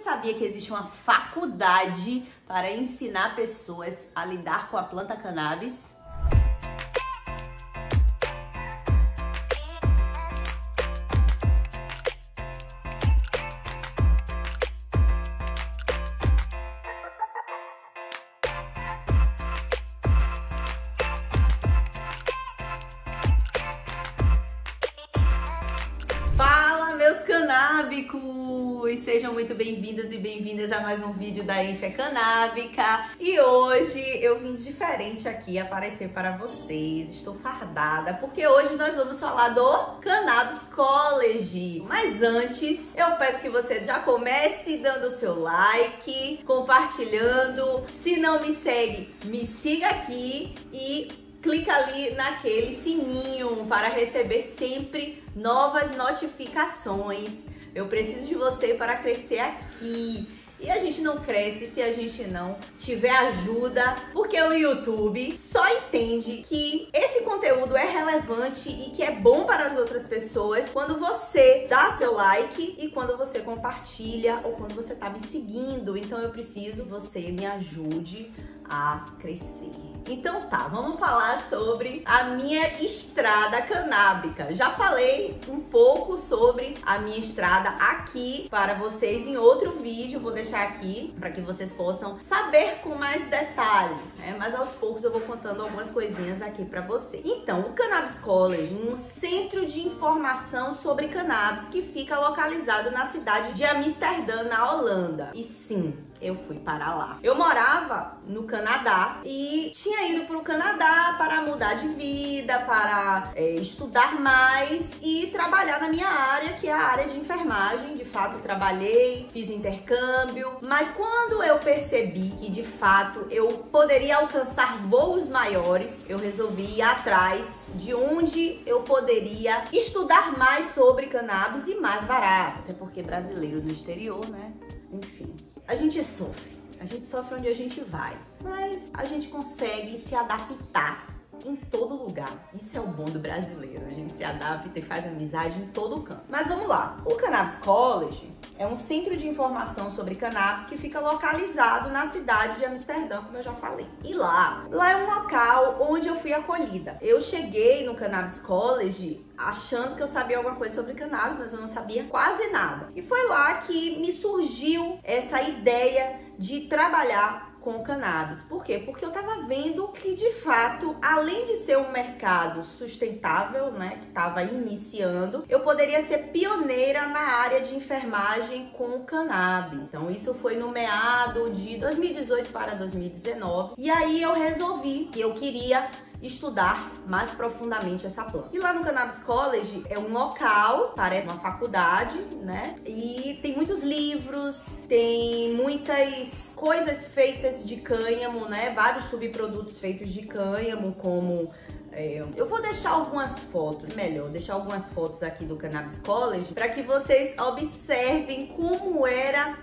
sabia que existe uma faculdade para ensinar pessoas a lidar com a planta cannabis? Fala, meus canábicos! Sejam muito bem-vindas e bem-vindas a mais um vídeo da Enfe Canábica. E hoje eu vim diferente aqui aparecer para vocês. Estou fardada porque hoje nós vamos falar do Cannabis College. Mas antes, eu peço que você já comece dando o seu like, compartilhando. Se não me segue, me siga aqui e clica ali naquele sininho para receber sempre novas notificações. Eu preciso de você para crescer aqui. E a gente não cresce se a gente não tiver ajuda, porque o YouTube só entende que esse conteúdo é relevante e que é bom para as outras pessoas quando você dá seu like e quando você compartilha ou quando você tá me seguindo. Então eu preciso que você me ajude a crescer. Então tá, vamos falar sobre a minha estrada canábica. Já falei um pouco sobre a minha estrada aqui para vocês em outro vídeo, vou deixar aqui para que vocês possam saber com mais detalhes, né? Mas aos poucos eu vou contando algumas coisinhas aqui para você. Então, o Cannabis College, um centro de informação sobre cannabis que fica localizado na cidade de Amsterdã, na Holanda. E sim, eu fui para lá. Eu morava no Canadá e tinha ido para o Canadá para mudar de vida, para estudar mais e trabalhar na minha área, que é a área de enfermagem. De fato, trabalhei, fiz intercâmbio, mas quando eu percebi que de fato eu poderia alcançar voos maiores, eu resolvi ir atrás de onde eu poderia estudar mais sobre cannabis e mais barato, até porque brasileiro no exterior, né? Enfim. A gente sofre onde a gente vai, mas a gente consegue se adaptar em todo lugar. Isso é o bom do brasileiro, a gente se adapta e faz amizade em todo canto. Mas vamos lá, o Cannabis College é um centro de informação sobre cannabis que fica localizado na cidade de Amsterdã, como eu já falei. E lá é um local onde eu fui acolhida. Eu cheguei no Cannabis College achando que eu sabia alguma coisa sobre cannabis, mas eu não sabia quase nada. E foi lá que me surgiu essa ideia de trabalhar com o cannabis. Por quê? Porque eu tava vendo que, de fato, além de ser um mercado sustentável, né, que tava iniciando, eu poderia ser pioneira na área de enfermagem com o cannabis. Então, isso foi no meado de 2018 para 2019. E aí eu resolvi que eu queria estudar mais profundamente essa planta. E lá no Cannabis College é um local, parece uma faculdade, né? E tem muitos livros, tem muitas coisas feitas de cânhamo, né? Vários subprodutos feitos de cânhamo, como eu vou deixar algumas fotos, melhor, deixar algumas fotos aqui do Cannabis College para que vocês observem como era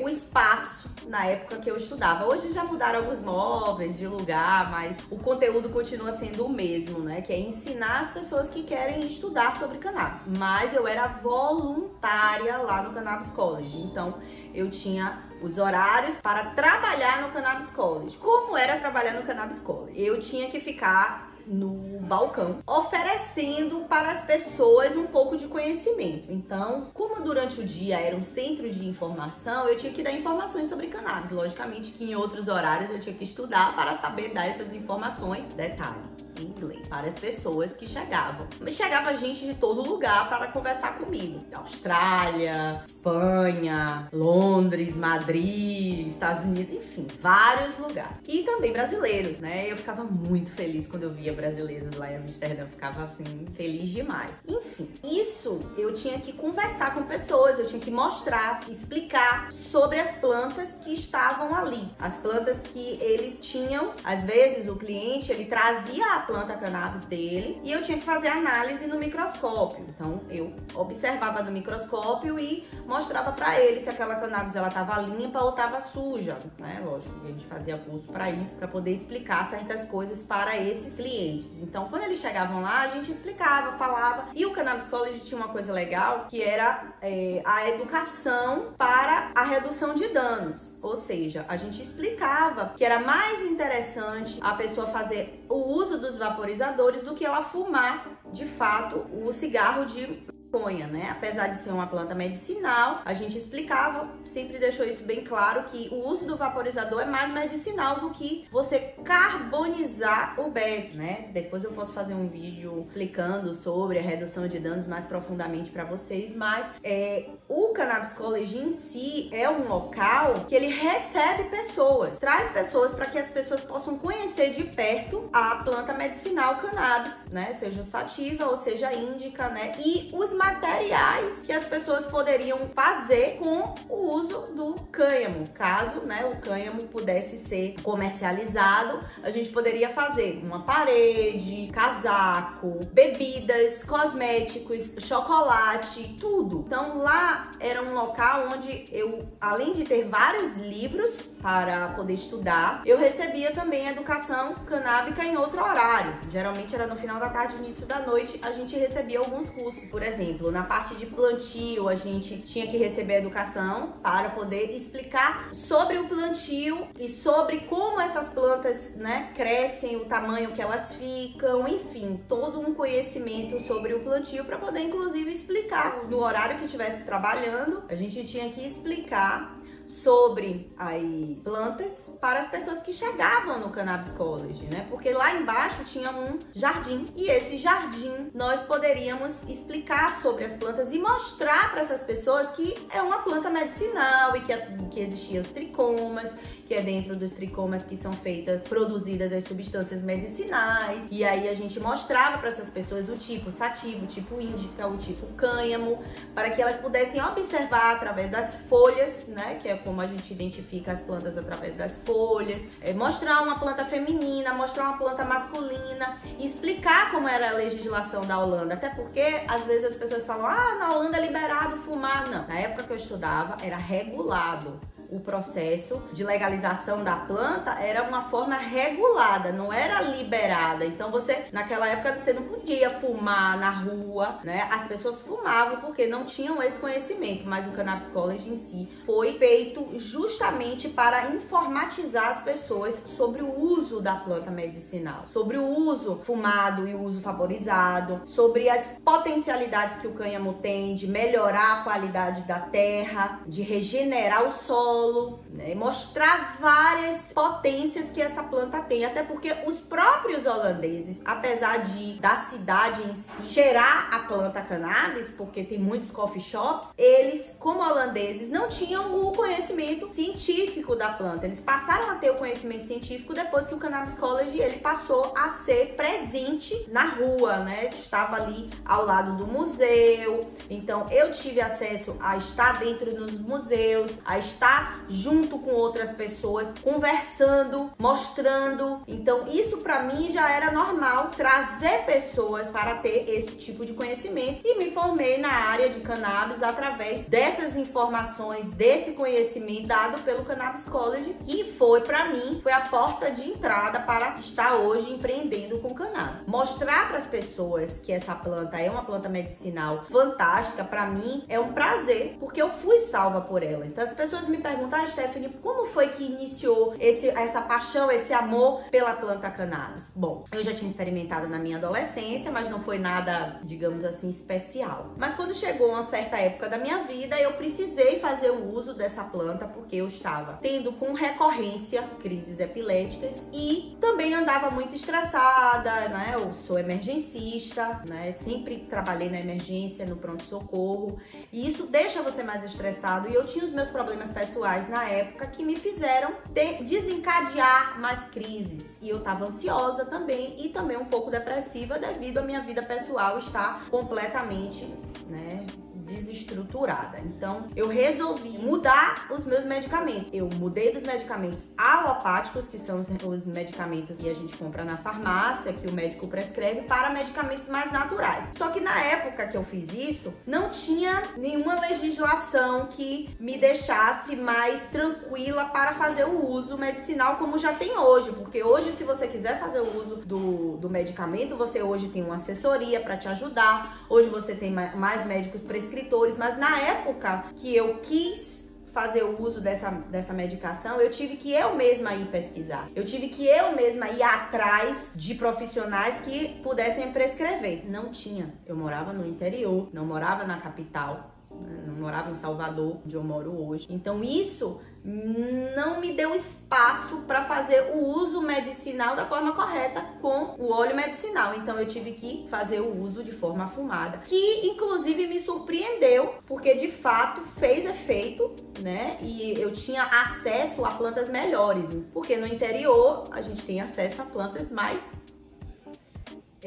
o espaço na época que eu estudava. Hoje já mudaram alguns móveis de lugar, mas o conteúdo continua sendo o mesmo, né? Que é ensinar as pessoas que querem estudar sobre cannabis. Mas eu era voluntária lá no Cannabis College, então eu tinha os horários para trabalhar no Cannabis College. Como era trabalhar no Cannabis College? Eu tinha que ficar no balcão, oferecendo para as pessoas um pouco de conhecimento. Então, como durante o dia era um centro de informação, eu tinha que dar informações sobre cannabis. Logicamente que em outros horários eu tinha que estudar para saber dar essas informações. Detalhe, em inglês, para as pessoas que chegavam. Mas chegava gente de todo lugar para conversar comigo. Austrália, Espanha, Londres, Madrid, Estados Unidos, enfim, vários lugares. E também brasileiros, né? Eu ficava muito feliz quando eu via brasileiros lá em Amsterdã, eu ficava assim, feliz demais. Enfim, isso eu tinha que conversar com pessoas, eu tinha que mostrar, explicar sobre as plantas que estavam ali. As plantas que eles tinham, às vezes o cliente, ele trazia a planta cannabis dele e eu tinha que fazer análise no microscópio. Então eu observava no microscópio e mostrava pra ele se aquela cannabis ela tava limpa ou tava suja, né? Lógico, a gente fazia curso pra isso, pra poder explicar certas coisas para esses clientes. Então, quando eles chegavam lá, a gente explicava, falava. E o Cannabis College tinha uma coisa legal, que era a educação para a redução de danos. Ou seja, a gente explicava que era mais interessante a pessoa fazer o uso dos vaporizadores do que ela fumar, de fato, o cigarro de maconha, né? Apesar de ser uma planta medicinal, a gente explicava, sempre deixou isso bem claro, que o uso do vaporizador é mais medicinal do que você carbonizar o beck, né? Depois eu posso fazer um vídeo explicando sobre a redução de danos mais profundamente para vocês, mas o Cannabis College em si é um local que ele recebe pessoas, traz pessoas para que as pessoas possam conhecer de perto a planta medicinal cannabis, né? Seja sativa ou seja índica, né? E os materiais que as pessoas poderiam fazer com o uso do cânhamo. Caso, né, o cânhamo pudesse ser comercializado, a gente poderia fazer uma parede, casaco, bebidas, cosméticos, chocolate, tudo. Então lá era um local onde eu, além de ter vários livros para poder estudar, eu recebia também educação canábica em outro horário. Geralmente era no final da tarde, início da noite, a gente recebia alguns cursos. Por exemplo, na parte de plantio, a gente tinha que receber educação para poder explicar sobre o plantio e sobre como essas plantas, né, crescem, o tamanho que elas ficam, enfim, todo um conhecimento sobre o plantio para poder, inclusive, explicar. No horário que estivesse trabalhando, a gente tinha que explicar sobre as plantas para as pessoas que chegavam no Cannabis College, né? Porque lá embaixo tinha um jardim e esse jardim nós poderíamos explicar sobre as plantas e mostrar para essas pessoas que é uma planta medicinal e que existiam os tricomas, que é dentro dos tricomas que são produzidas as substâncias medicinais. E aí a gente mostrava para essas pessoas o tipo sativa, o tipo índica, o tipo cânhamo, para que elas pudessem observar através das folhas, né? Que é como a gente identifica as plantas através das folhas, mostrar uma planta feminina, mostrar uma planta masculina, e explicar como era a legislação da Holanda, até porque às vezes as pessoas falam, na Holanda é liberado fumar. Não, na época que eu estudava era regulado. O processo de legalização da planta era uma forma regulada, não era liberada. Então naquela época você não podia fumar na rua, né? As pessoas fumavam porque não tinham esse conhecimento, mas o Cannabis College em si foi feito justamente para informatizar as pessoas sobre o uso da planta medicinal, sobre o uso fumado e o uso vaporizado, sobre as potencialidades que o cânhamo tem de melhorar a qualidade da terra, de regenerar o solo, né? Mostrar várias potências que essa planta tem, até porque os próprios holandeses, apesar da cidade em si cheirar a planta cannabis, porque tem muitos coffee shops, eles, como holandeses, não tinham o conhecimento científico da planta. Eles passaram a ter o conhecimento científico depois que o Cannabis College ele passou a ser presente na rua, né? Estava ali ao lado do museu. Então eu tive acesso a estar dentro dos museus, a estar junto com outras pessoas, conversando, mostrando. Então isso para mim já era normal, trazer pessoas para ter esse tipo de conhecimento, e me formei na área de cannabis através dessas informações, desse conhecimento dado pelo Cannabis College, que foi para mim, foi a porta de entrada para estar hoje empreendendo com cannabis. Mostrar para as pessoas que essa planta é uma planta medicinal fantástica, para mim é um prazer, porque eu fui salva por ela. Então as pessoas me perguntam, Stephanie, como foi que iniciou essa paixão, esse amor pela planta cannabis? Bom, eu já tinha experimentado na minha adolescência, mas não foi nada, digamos assim, especial. Mas quando chegou uma certa época da minha vida, eu precisei fazer o uso dessa planta, porque eu estava tendo com recorrência crises epiléticas e também andava muito estressada, né? Eu sou emergencista, né? Sempre trabalhei na emergência, no pronto-socorro, e isso deixa você mais estressado, e eu tinha os meus problemas pessoais na época que me fizeram desencadear mais crises, e eu tava ansiosa também, e também um pouco depressiva devido à minha vida pessoal estar completamente, né, desestruturada. Então eu resolvi mudar os meus medicamentos. Eu mudei dos medicamentos alopáticos, que são os medicamentos que a gente compra na farmácia, que o médico prescreve, para medicamentos mais naturais. Só que na época que eu fiz isso, não tinha nenhuma legislação que me deixasse mais tranquila para fazer o uso medicinal como já tem hoje, porque hoje, se você quiser fazer o uso do medicamento, você hoje tem uma assessoria para te ajudar, hoje você tem mais médicos prescritores, mas na época que eu quis fazer o uso dessa medicação, eu tive que eu mesma ir pesquisar. Eu tive que eu mesma ir atrás de profissionais que pudessem prescrever. Não tinha. Eu morava no interior, não morava na capital, não morava em Salvador, onde eu moro hoje. Então isso não me deu espaço para fazer o uso medicinal da forma correta com o óleo medicinal. Então eu tive que fazer o uso de forma fumada, que inclusive me surpreendeu, porque de fato fez efeito, né? E eu tinha acesso a plantas melhores, porque no interior a gente tem acesso a plantas mais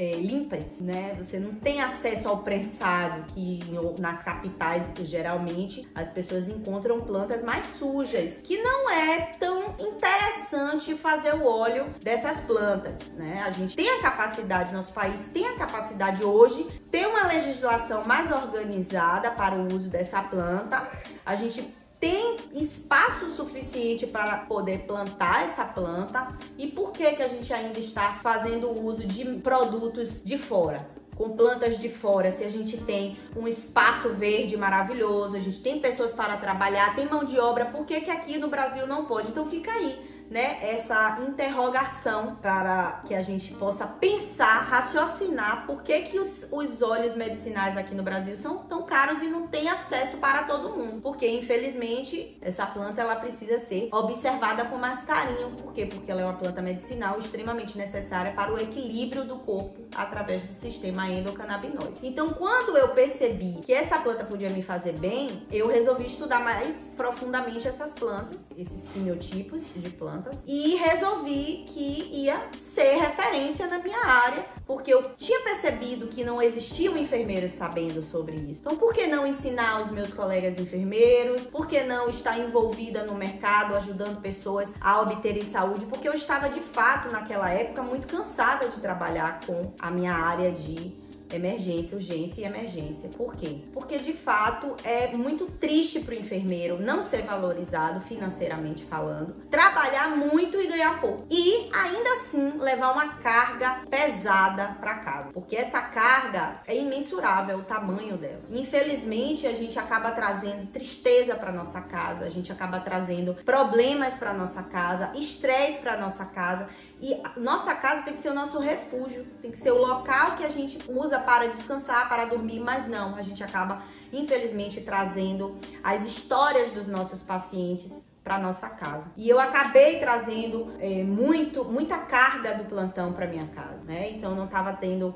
limpas, né? Você não tem acesso ao prensado, que nas capitais geralmente as pessoas encontram plantas mais sujas, que não é tão interessante fazer o óleo dessas plantas, né? A gente tem a capacidade, nosso país tem a capacidade hoje, ter uma legislação mais organizada para o uso dessa planta. A gente tem espaço suficiente para poder plantar essa planta. E por que a gente ainda está fazendo uso de produtos de fora? Com plantas de fora, se a gente tem um espaço verde maravilhoso, a gente tem pessoas para trabalhar, tem mão de obra, por que aqui no Brasil não pode? Então fica aí, né, essa interrogação para que a gente possa pensar, raciocinar por que os óleos medicinais aqui no Brasil são tão caros e não tem acesso para todo mundo. Porque, infelizmente, essa planta ela precisa ser observada com mais carinho. Por quê? Porque ela é uma planta medicinal extremamente necessária para o equilíbrio do corpo através do sistema endocannabinoide. Então, quando eu percebi que essa planta podia me fazer bem, eu resolvi estudar mais profundamente essas plantas, esses quimiotipos de plantas, e resolvi que ia ser referência na minha área, porque eu tinha percebido que não existiam enfermeiros sabendo sobre isso. Então, por que não ensinar os meus colegas enfermeiros? Por que não estar envolvida no mercado, ajudando pessoas a obterem saúde? Porque eu estava, de fato, naquela época, muito cansada de trabalhar com a minha área de emergência, urgência e emergência. Por quê? Porque de fato é muito triste para o enfermeiro não ser valorizado financeiramente falando, trabalhar muito e ganhar pouco e ainda assim levar uma carga pesada para casa, porque essa carga é imensurável, o tamanho dela. Infelizmente a gente acaba trazendo tristeza para nossa casa, a gente acaba trazendo problemas para nossa casa, estresse para nossa casa. E nossa casa tem que ser o nosso refúgio, tem que ser o local que a gente usa para descansar, para dormir, mas não, a gente acaba, infelizmente, trazendo as histórias dos nossos pacientes para nossa casa. E eu acabei trazendo muita carga do plantão para minha casa, né? Então, eu não estava tendo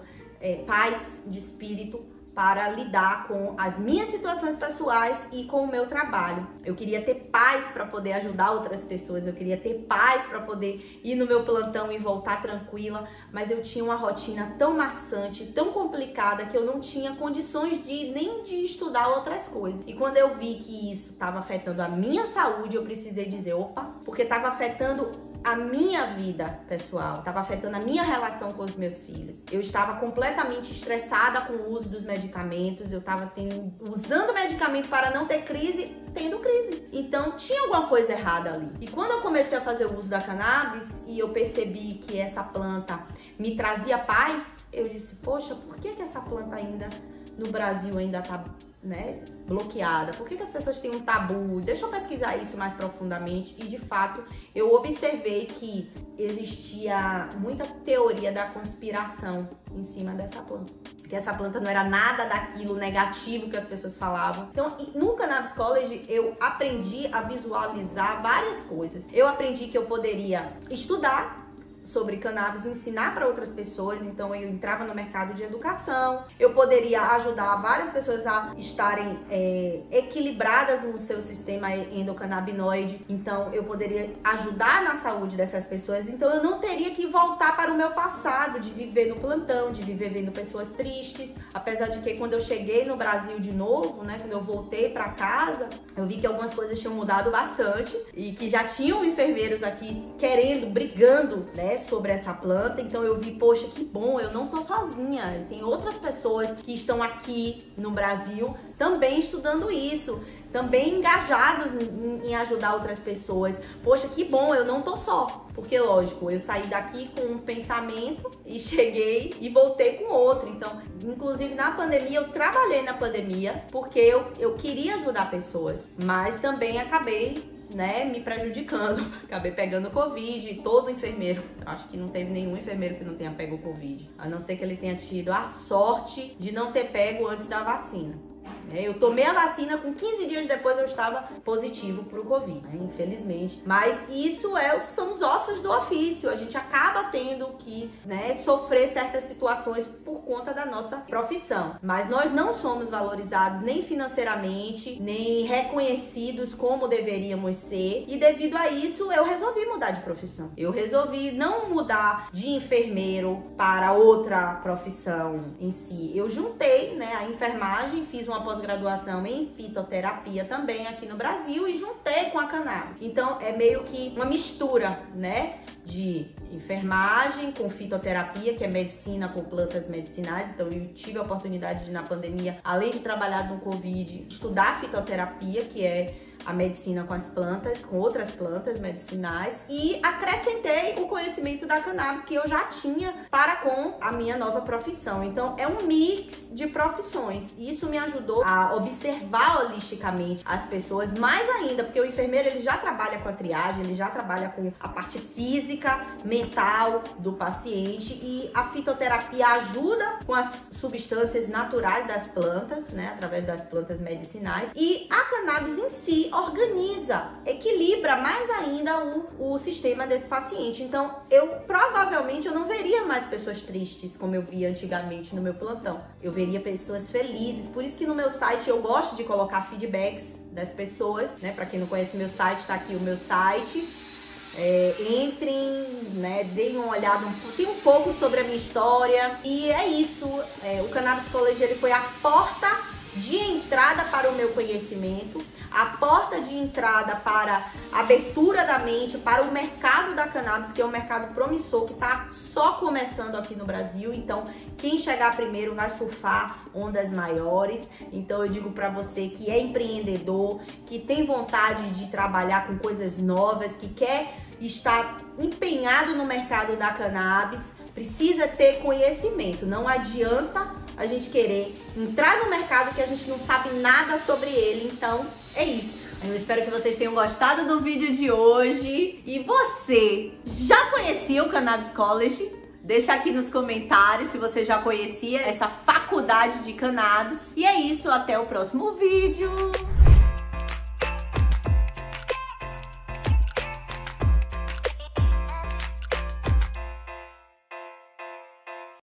paz de espírito para lidar com as minhas situações pessoais e com o meu trabalho. Eu queria ter paz para poder ajudar outras pessoas, eu queria ter paz para poder ir no meu plantão e voltar tranquila, mas eu tinha uma rotina tão maçante, tão complicada, que eu não tinha condições nem de estudar outras coisas. E quando eu vi que isso estava afetando a minha saúde, eu precisei dizer, opa, porque estava afetando a minha vida pessoal, estava afetando a minha relação com os meus filhos. Eu estava completamente estressada com o uso dos medicamentos, eu estava usando medicamento para não ter crise, tendo crise. Então tinha alguma coisa errada ali. E quando eu comecei a fazer o uso da cannabis e eu percebi que essa planta me trazia paz, eu disse, poxa, por que essa planta ainda no Brasil ainda está, né, bloqueada? Por que as pessoas têm um tabu? Deixa eu pesquisar isso mais profundamente e de fato eu observei que existia muita teoria da conspiração em cima dessa planta, que essa planta não era nada daquilo negativo que as pessoas falavam. Então, no Cannabis College eu aprendi a visualizar várias coisas. Eu aprendi que eu poderia estudar sobre cannabis, ensinar para outras pessoas, então eu entrava no mercado de educação, eu poderia ajudar várias pessoas a estarem equilibradas no seu sistema endocannabinoide, então eu poderia ajudar na saúde dessas pessoas, então eu não teria que voltar para o meu passado, de viver no plantão, de viver vendo pessoas tristes, apesar de que quando eu cheguei no Brasil de novo, né, quando eu voltei para casa, eu vi que algumas coisas tinham mudado bastante e que já tinham enfermeiros aqui querendo, brigando, né, né, sobre essa planta. Então eu vi, poxa, que bom, eu não tô sozinha. Tem outras pessoas que estão aqui no Brasil também estudando isso, também engajados em ajudar outras pessoas. Poxa, que bom, eu não tô só. Porque, lógico, eu saí daqui com um pensamento e cheguei e voltei com outro. Então, inclusive na pandemia, eu trabalhei na pandemia porque eu queria ajudar pessoas, mas também acabei, né, me prejudicando. Acabei pegando Covid, e todo enfermeiro, acho que não teve nenhum enfermeiro que não tenha pego Covid, a não ser que ele tenha tido a sorte de não ter pego antes da vacina. Eu tomei a vacina, com 15 dias depois eu estava positivo pro Covid, né? Infelizmente. Mas isso são os ossos do ofício. A gente acaba tendo que, né, sofrer certas situações por conta da nossa profissão. Mas nós não somos valorizados nem financeiramente, nem reconhecidos como deveríamos ser. E devido a isso, eu resolvi mudar de profissão. Eu resolvi não mudar de enfermeiro para outra profissão em si. Eu juntei, né, a enfermagem, fiz uma pós-graduação em fitoterapia também aqui no Brasil e juntei com a cannabis. Então é meio que uma mistura, né, de enfermagem com fitoterapia, que é medicina com plantas medicinais. Então eu tive a oportunidade de, na pandemia, além de trabalhar no Covid, estudar fitoterapia, que é a medicina com as plantas, com outras plantas medicinais, e acrescentei o conhecimento da cannabis que eu já tinha para com a minha nova profissão. Então é um mix de profissões. Isso me ajudou a observar holisticamente as pessoas, mais ainda, porque o enfermeiro ele já trabalha com a triagem, ele já trabalha com a parte física, mental do paciente, e a fitoterapia ajuda com as substâncias naturais das plantas, né, através das plantas medicinais, e a cannabis em si organiza, equilibra mais ainda o sistema desse paciente. Então, provavelmente eu não veria mais pessoas tristes como eu via antigamente no meu plantão. Eu veria pessoas felizes. Por isso que no meu site eu gosto de colocar feedbacks das pessoas, né? Para quem não conhece meu site, tá aqui o meu site. Entrem, né, deem uma olhada um pouco sobre a minha história. E é isso. O Cannabis College ele foi a porta de entrada para o meu conhecimento, a porta de entrada para a abertura da mente para o mercado da cannabis, que é um mercado promissor, que está só começando aqui no Brasil. Então, quem chegar primeiro vai surfar ondas maiores. Então, eu digo para você que é empreendedor, que tem vontade de trabalhar com coisas novas, que quer estar empenhado no mercado da cannabis, precisa ter conhecimento. Não adianta a gente querer entrar no mercado que a gente não sabe nada sobre ele. Então, é isso. Eu espero que vocês tenham gostado do vídeo de hoje. E você já conhecia o Cannabis College? Deixa aqui nos comentários se você já conhecia essa faculdade de cannabis. E é isso, até o próximo vídeo.